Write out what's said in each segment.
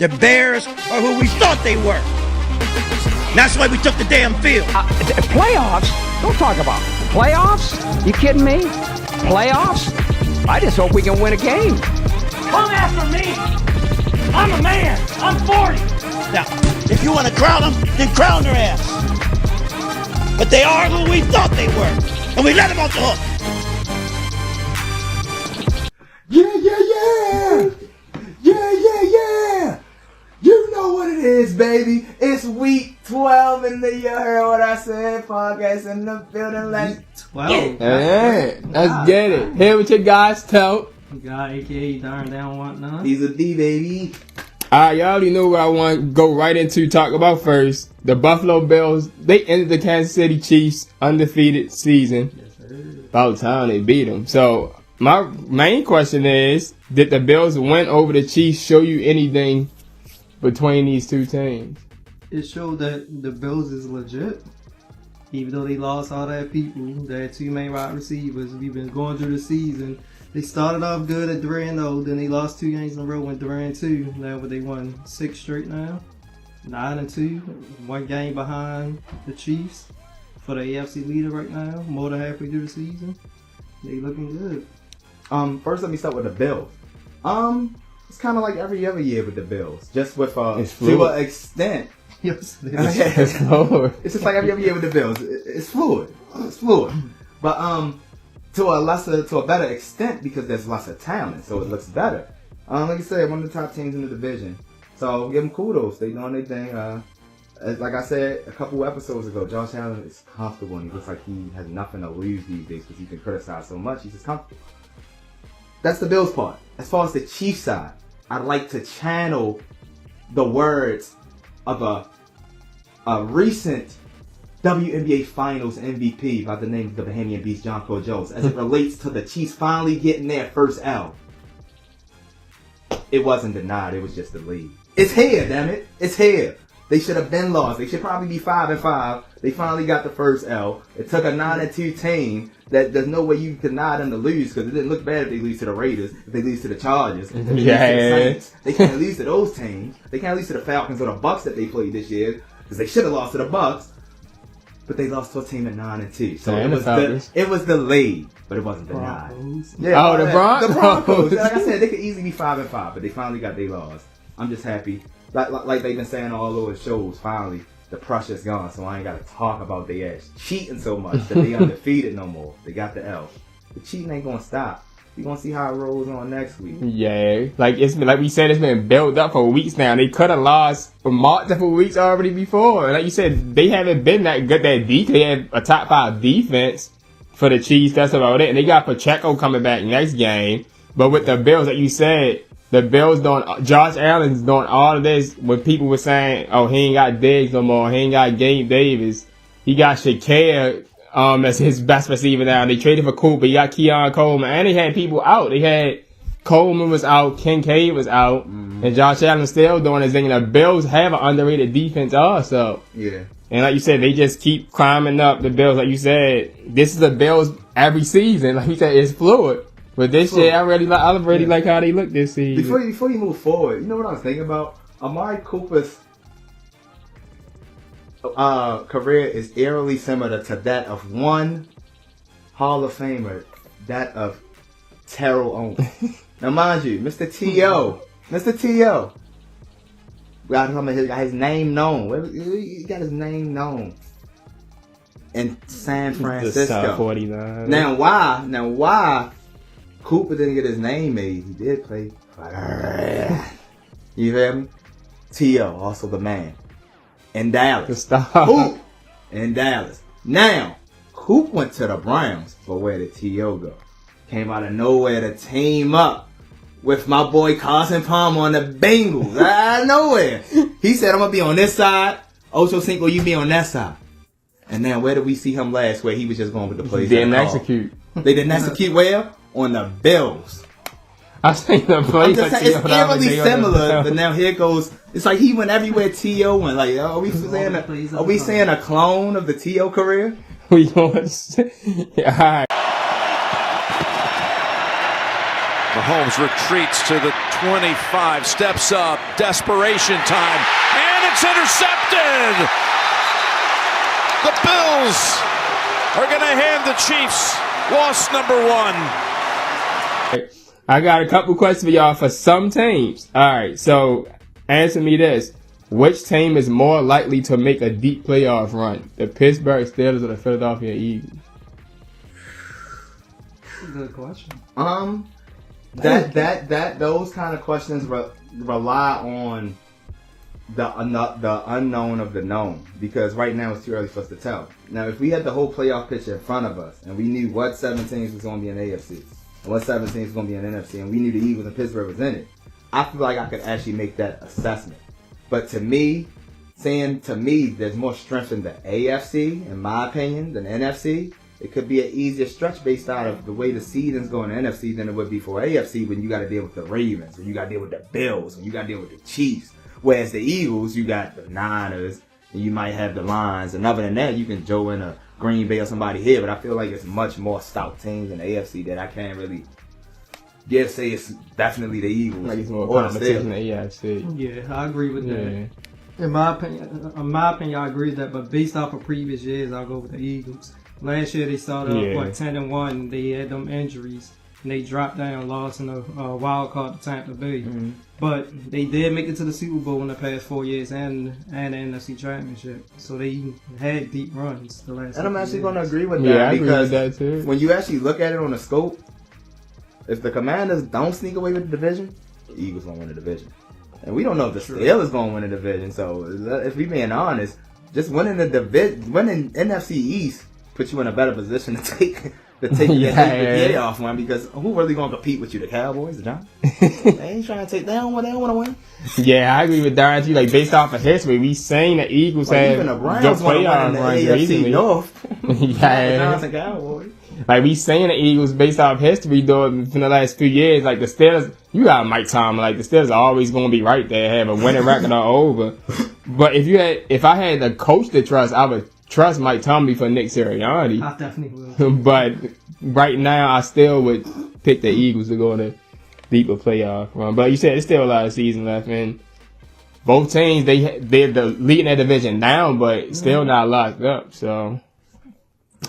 The Bears are who we thought they were. And that's why we took the damn field. Playoffs? Don't talk about playoffs. You kidding me? Playoffs? I just hope we can win a game. Come after me. I'm a man. I'm 40. Now, if you want to crown them, then crown their ass. But they are who we thought they were. And we let them off the hook. Yeah, yeah, yeah! Yeah, yeah, yeah! You know what it is, baby. It's week 12 in the year. Heard what I said? Podcast in the building. Let's 12. Hey, let's get it. Here with your guys, Telp. God, aka darn, they don't want none. He's a D, baby. Alright, y'all already know what I want to go right into talk about first. The Buffalo Bills, they ended the Kansas City Chiefs undefeated season. Yes, sir. About time they beat them. So, my main question is, did the Bills win over the Chiefs show you anything between these two teams? It showed that the Bills is legit. Even though they lost all their people, their two main wide receivers, we've been going through the season. They started off good at 3-0, then they lost 2 games in a row, went 3-2. Now they won 6 straight now, 9-2, 1 game behind the Chiefs for the AFC leader right now. More than halfway through the season, they looking good. First let me start with the Bills. It's kind of like every other year with the Bills, just with to an extent. Yes, it is. It's fluid. It's just like every other year with the Bills. It's fluid. It's fluid. But to a better extent because there's lots of talent, so it looks better. Like I said, one of the top teams in the division. So give them kudos. They doing their thing. Like I said a couple episodes ago, Josh Allen is comfortable and he looks like he has nothing to lose these days because he's been criticized so much. He's just comfortable. That's the Bills part. As far as the Chiefs side, I'd like to channel the words of a recent WNBA Finals MVP by the name of the Bahamian Beast, John Paul Jones, as it relates to the Chiefs finally getting their first L. It wasn't denied, it was just delayed. It's here, damn it. It's here. They should have been lost. They should probably be 5-5. They finally got the first L. It took a 9-2 team that there's no way you could deny them to lose because it didn't look bad if they lose to the Raiders, if they lose to the Chargers, if they lose to the Saints. They can't lose to those teams. They can't lose to the Falcons or the Bucks that they played this year because they should have lost to the Bucks. But they lost to a team at 9-2. So it was delayed, but it wasn't denied. Yeah, the Broncos. The Broncos. Like I said, they could easily be 5-5, but they finally got their loss. I'm just happy. Like they've been saying all over the shows, finally, the pressure's gone, so I ain't got to talk about their ass cheating so much that they undefeated no more. They got the L. The cheating ain't gonna stop. We're gonna see how it rolls on next week. Yeah, like it's been, like we said, it's been built up for weeks now. They could have lost for multiple weeks already before. And like you said, they haven't been that good. That deep, they had a top 5 defense for the Chiefs. That's about it. And they got Pacheco coming back next game. But with the Bills, like you said, the Bills doing, Josh Allen's doing all of this when people were saying, oh, he ain't got Diggs no more. He ain't got Gabe Davis. He got Shakir as his best receiver now. They traded for Cooper. He got Keon Coleman. And they had people out. They had Coleman was out. Kincaid was out. Mm-hmm. And Josh Allen still doing his thing. And the Bills have an underrated defense also. Yeah. And like you said, they just keep climbing up the Bills. Like you said, this is the Bills every season. Like you said, it's fluid. But this year, I really like how they look this season. Before you move forward, you know what I was thinking about? Amari Cooper's career is eerily similar to that of one Hall of Famer, that of Terrell Owens. Now, mind you, Mr. T.O. He got his name known. He got his name known in San Francisco. 49. Now, why Cooper didn't get his name made? He did play. You hear me? T.O., also the man. In Dallas. Coop in Dallas. Now, Coop went to the Browns, but where did T.O. go? Came out of nowhere to team up with my boy Carson Palmer on the Bengals. Out of nowhere. He said, I'm going to be on this side. Ocho Cinco, you be on that side. And now, where did we see him last? Where he was just going with the plays. Didn't execute. They didn't execute where? On the Bills. I think the plays it's eerily similar, but now here goes. It's like he went everywhere T.O. went. Like, are we saying a clone of the T.O. career? We going to say, all right. Mahomes retreats to the 25, steps up, desperation time, and it's intercepted! The Bills are going to hand the Chiefs loss number 1. I got a couple questions for y'all for some teams. Alright, so answer me this. Which team is more likely to make a deep playoff run? The Pittsburgh Steelers or the Philadelphia Eagles? Good question. Those kind of questions rely on the unknown of the known, because right now it's too early for us to tell. Now, if we had the whole playoff picture in front of us and we knew what 7 teams was going to be in AFC and what 7 teams was going to be in NFC, and we knew the Eagles and Pittsburgh was in it, I feel like I could actually make that assessment. But to me, there's more strength in the AFC, in my opinion, than the NFC. It could be an easier stretch based out of the way the season's going in NFC than it would be for AFC, when you got to deal with the Ravens, when you got to deal with the Bills, when you got to deal with the Chiefs. Whereas the Eagles, you got the Niners, and you might have the Lions. And other than that, you can Joe in a Green Bay or somebody here. But I feel like it's much more stout teams in the AFC that I can't really say it's definitely the Eagles. Like it's more or the competition in the Steelers. AFC. Yeah, I agree with that. In my opinion, I agree with that. But based off of previous years, I'll go with the Eagles. Last year they started off 10-1. They had them injuries, and they dropped down, lost in a wild card to Tampa Bay. Mm-hmm. But they did make it to the Super Bowl in the past 4 years and the NFC Championship. So they had deep runs the last. And I'm actually going to years. agree with that, Yeah, I agree because with that too. when you actually look at it on the scope, if the Commanders don't sneak away with the division, the Eagles gonna win the division. And we don't know if the Steelers gonna win the division. So if we being honest, just winning the division, winning NFC East puts you in a better position to take the day off one, because who really gonna compete with you? The Cowboys, the Giants? They ain't trying to take. They don't want to win. Yeah, I agree with Darren too. Like based off of history, we saying the Eagles have even the good Browns want to win in playoff the runs AFC recently. North. Yeah. The Giants and Cowboys. Like we saying the Eagles based off history though from the last few years, like the Steelers, you got Mike Tomlin, like the Steelers are always gonna be right there, have a winning record or over. But if I had a coach to trust, I would trust Mike Tomlin for Nick Sirianni. I definitely will. But right now I still would pick the Eagles to go on a deeper playoff run. But you said there's still a lot of season left, and both teams they're the leading their division now, but still not locked up. So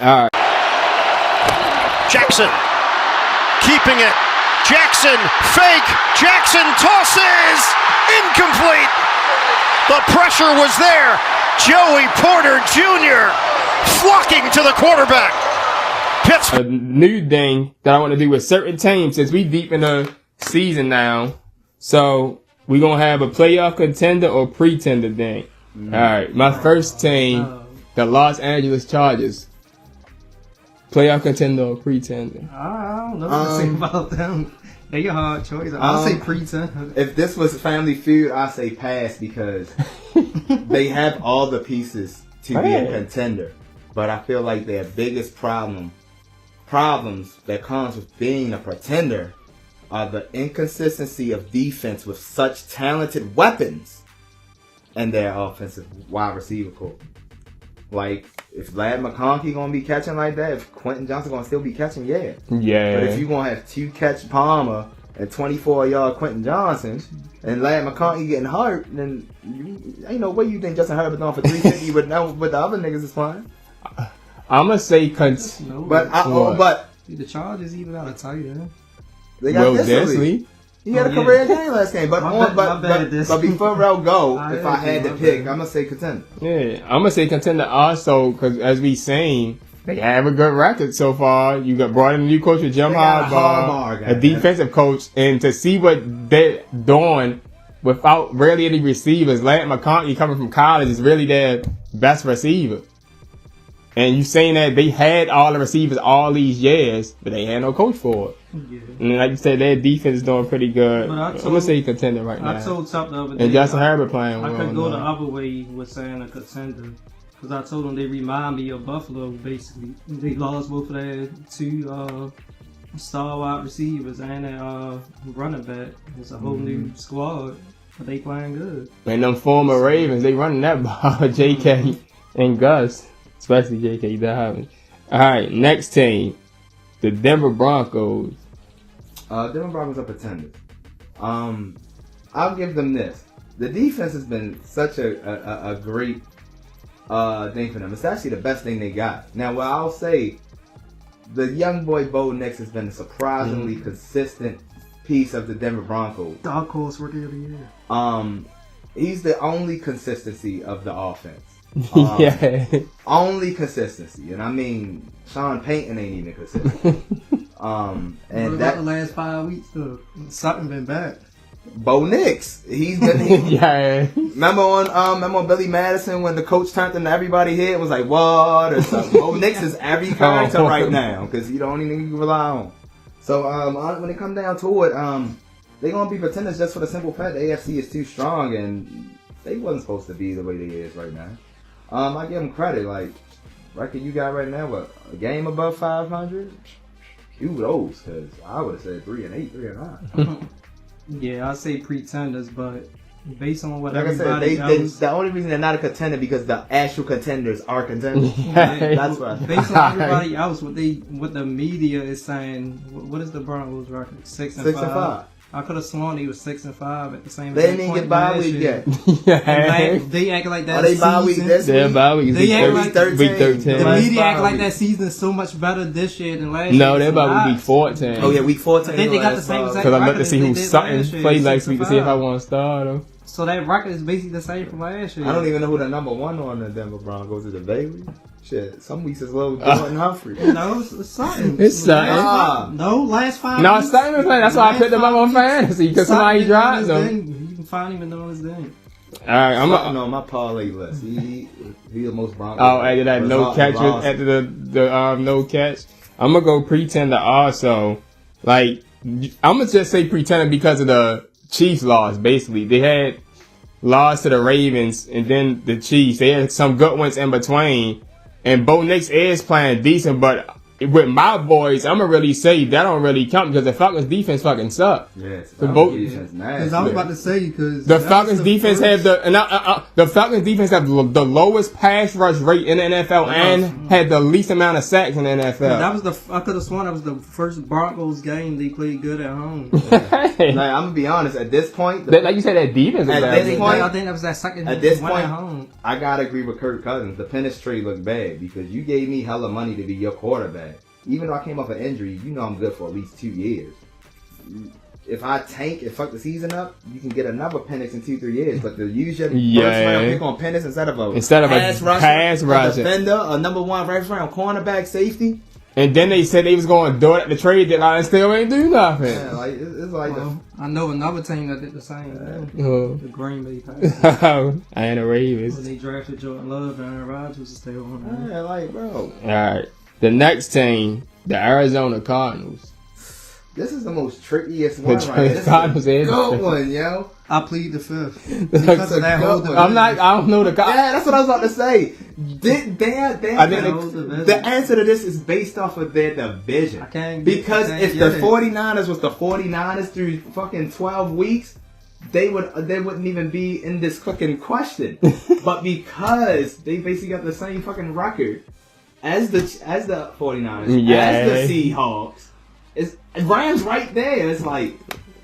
all right. Jackson keeping it. Jackson fake. Jackson tosses. Incomplete. The pressure was there. Joey Porter Jr. flocking to the quarterback. A new thing that I want to do with certain teams, since we deep in the season now, so we're going to have a playoff contender or pretender thing. All right, my first team, the Los Angeles Chargers. Playoff contender or pretender? I don't know what to say about them. They a hard choice. I'll say pretender. If this was Family Feud, I'd say pass, because they have all the pieces to be a contender. But I feel like their biggest problems that comes with being a pretender are the inconsistency of defense with such talented weapons and their offensive wide receiver core. Like, if Lad McConkey gonna be catching like that, if Quentin Johnson gonna still be catching, yeah. But if you gonna have 2-catch Palmer and 24-yard Quentin Johnson and Lad McConkey getting hurt, then ain't no way you think Justin Herbert going for 350 with the other niggas is fine. I'm gonna say But the Chargers even got a tight end. They got Disley. He had a career game last game, but before Rel go, if I had to pick, I'm gonna say contender. Yeah, I'm gonna say contender also, because as we saying, they have a good record so far. You got brought in a new coach with Jim Harbaugh, a defensive coach, and to see what they're doing without really any receivers. Lance McConkey coming from college is really their best receiver. And you saying that they had all the receivers all these years, but they had no coach for it. Yeah. And like you said, their defense is doing pretty good. I'm gonna say contender right now. I told Telp the other day. And Justin Herbert playing well. I could go the other way with saying a contender, because I told them they remind me of Buffalo. Basically, they lost both of their 2 star wide receivers and their running back. It's a whole new squad, but they playing good. And them former Ravens, they running that ball, J.K. and Gus. Especially J.K. Dobbins. All right, next team, the Denver Broncos. Denver Broncos are pretenders. I'll give them this. The defense has been such a great thing for them. It's actually the best thing they got. Now, what I'll say, the young boy Bo Nix has been a surprisingly consistent piece of the Denver Broncos. Dark horse rookie of the year. He's the only consistency of the offense. Yeah. Only consistency. And I mean, Sean Payton ain't even consistent. What And about that the last 5 weeks though? Something been back. Bo Nix, he's been. Yeah. Remember on Billy Madison when the coach turned into everybody here and was like, what or something. Bo Nix is every character right now because he the only nigga you can rely on. So when it comes down to it, they gonna be pretenders just for the simple fact the AFC is too strong and they wasn't supposed to be the way they is right now. I give them credit. Like record you got right now, what, a game above 500? Few of those, because I would have said 3-8, 3-9. Yeah, I say pretenders, but based on what Like I said, everybody else, the only reason they're not a contender because the actual contenders are contenders. Yeah. That's why. based on everybody else, what the media is saying, what is the Broncos record? 6-5. I could have sworn he was 6-5 at the same time. They didn't get bye week yet. Yeah. They act like that. Are they bye week this They're week? about week They act week like- 13. Week 13. The Last media act bye like week. that season is so much better this year than last year. No, they're It's about not. week 14. Oh yeah, week 14. I think they got the last same bye. exact- Because I looked to record see as who they did Sutton last year, played last week to see if I 6-5. want to start him. So that record is basically the same from last year. I don't even know who the number one on the Denver Broncos is. It Bailey? Shit, some weeks it's little Jordan Humphrey. No, it's Sutton. It's Sutton. No, last 5 No, weeks. Sutton was playing. That's why I put them up on fantasy because somebody dropped them. You can find him in on his thing. All right, I'm Sutton a, on my parlay list. He the most Broncos. oh, after that no catch lost. after the no catch. I'm gonna go pretender also. Like I'm gonna just say pretender because of the Chiefs loss. Basically, they had lost to the Ravens and then the Chiefs. They had some good ones in between. And Bo Nix is playing decent, but with my boys, I'm gonna really say that don't really count because the Falcons defense fucking suck. Yes, The vote- Because I was about to say, because The Falcons defense have the Falcons defense have the lowest pass rush rate in the NFL and had the least amount of sacks in the NFL. That was I could have sworn that was the first Broncos game they played good at home. Like, I'm gonna be honest. At this point, Like you said, that defense is At bad. this point- I think that was that second At this one point- at home. I gotta agree with Kirk Cousins. The Penix trade looked bad because you gave me hella money to be your quarterback. Even though I came off an injury, you know I'm good for at least 2 years. If I tank and fuck the season up, you can get another Penix in 2-3 years. But to use your first round pick on Penix instead of a pass rusher, a defender, a number one first round cornerback, safety. And then they said they was going to do it at the trade deadline and still ain't do nothing. Yeah, like it's like I know another team that did the same thing. Oh. The Green Bay Packers. I ain't a When Ravens. they drafted Jordan Love and Aaron Rodgers to stay on. yeah, like bro. Alright. The next team, the Arizona Cardinals. This is the most trickiest The one right here. This is a Cardinals is good one, yo. I plead the fifth because of that whole I don't know the Cardinals. Yeah, that's what I was about to say. The answer to this is based off of their division. Because if the 49ers was the 49ers through fucking 12 weeks, they wouldn't even be in this fucking question. But because they basically got the same fucking record as the 49ers, Yeah. as the Seahawks, Rams right there. It's like,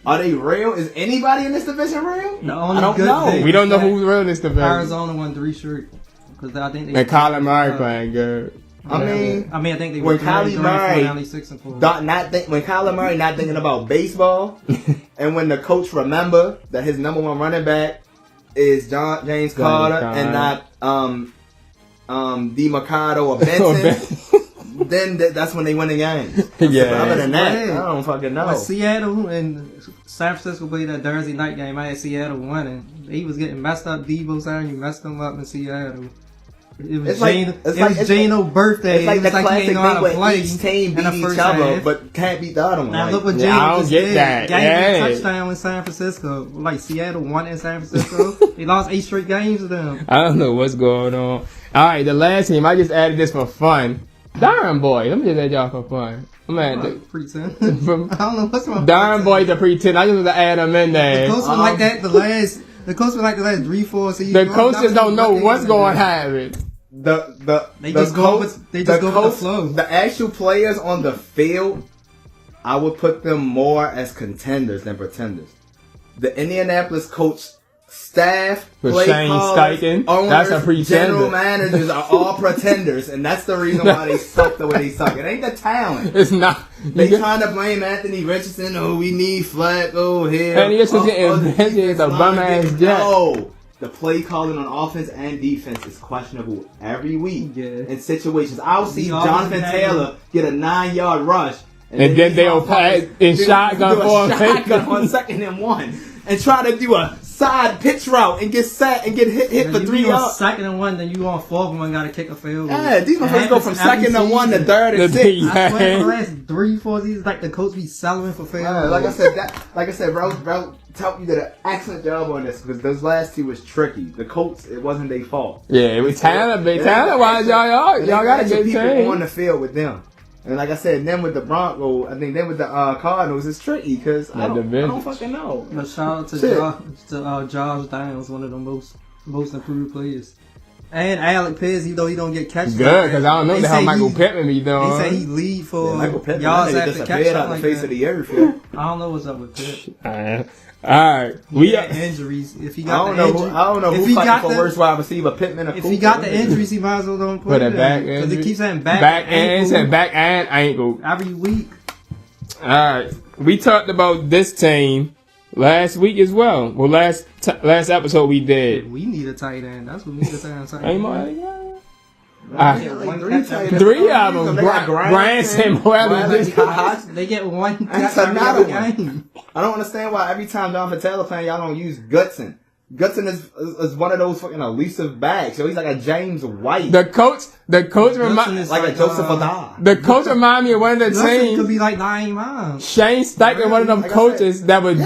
are they real? Is anybody in this division real? The only I don't good know. thing We don't know is that who's real in this division. Arizona won 3 straight because I think they. And Kyler Murray playing good. I mean, I think they when were Kyler Murray only 6-4. when Kyler Murray not thinking about baseball, and when the coach remember that his number one running back is James Carter and not DeMarcado or Benson, then that's when they win the game. Yeah. But other than that, Yeah. I don't fucking know. When Seattle and San Francisco played that Thursday night game, I had Seattle winning. He was getting messed up. Debo Samuel messed him up in Seattle. It was Gino's birthday. It's like the he classic ain't know how thing to where play each team in the beat each first other, half. but can't beat the other one. Now Like, look what Yeah, I Gino don't just get did. that. Gave Yeah. a touchdown in San Francisco. Like Seattle won in San Francisco. They lost 8 straight games to them. I don't know what's going on. Alright, the last team, I just added this for fun. Darn boy, let me just add y'all for fun. I'm at Pretend. from I don't know what's wrong. Darn boy to pretend. I just want to add them in The there. coach was like that the last 3-4 seasons. The coaches don't know what's going to happen. They just go with the flow. The actual players on the field I would put them more as contenders than pretenders. The Indianapolis coach staff, With play Shane callers, Steichen, owners, that's a pretender. general managers are all pretenders, and that's the reason why they suck the way they suck. It ain't the talent. It's not. They trying to blame Anthony Richardson. Oh, we need Flacco here. Anthony Richardson is a bum-ass jet. No. The play calling on offense and defense is questionable every week in situations. I'll see Jonathan Taylor get a 9-yard rush. And then they'll pass in shotgun for a shotgun on 2nd and 1 and try to do a side pitch route and get set and get hit for 3 yards. 2nd and 1, then you on 4th and 1 got to kick a field goal. Yeah, these motherfuckers go from 2nd and 1 to 3rd and 6. I swear for the last 3-4 seasons, like the coach be selling for field goals. Like I said, bro, Telp, you did an excellent job on this because those last two was tricky. The Colts, it wasn't their fault. Yeah, it was talent-wise, y'all got a good people team on the field with them. And like I said, then with the Broncos, I think then with the Cardinals, it's tricky because I don't fucking know. But shout out to Josh Downs, one of the most improved players. And Alec Pierce, even though he don't get catches. Good, because I don't know how Michael Pittman be doing. He said he lead for Michael Pittman, yards after catch. Out the face of the earth. Yeah. I don't know what's up with Pitt. Alright. We got injuries. If he got I don't know who fighting for worst wide receiver, Pittman or Cooper. If he got the injuries, he might as well don't put it back because he keeps saying back and ankle every week. Alright. We talked about this team last week as well. Well, last episode we did. We need a tight end. That's what we need a tight end. Ain't more. Three of them. Granson, they get one. That's another one. I don't understand why every time Jonathan Taylor playing, y'all don't use Gutson. Gutson is one of those fucking elusive backs. So he's like a James White. The coach reminds like a Joseph Adar. The coach remind me of one of the teams. Could be like 9 miles. Shane Steichen, one of them coaches that would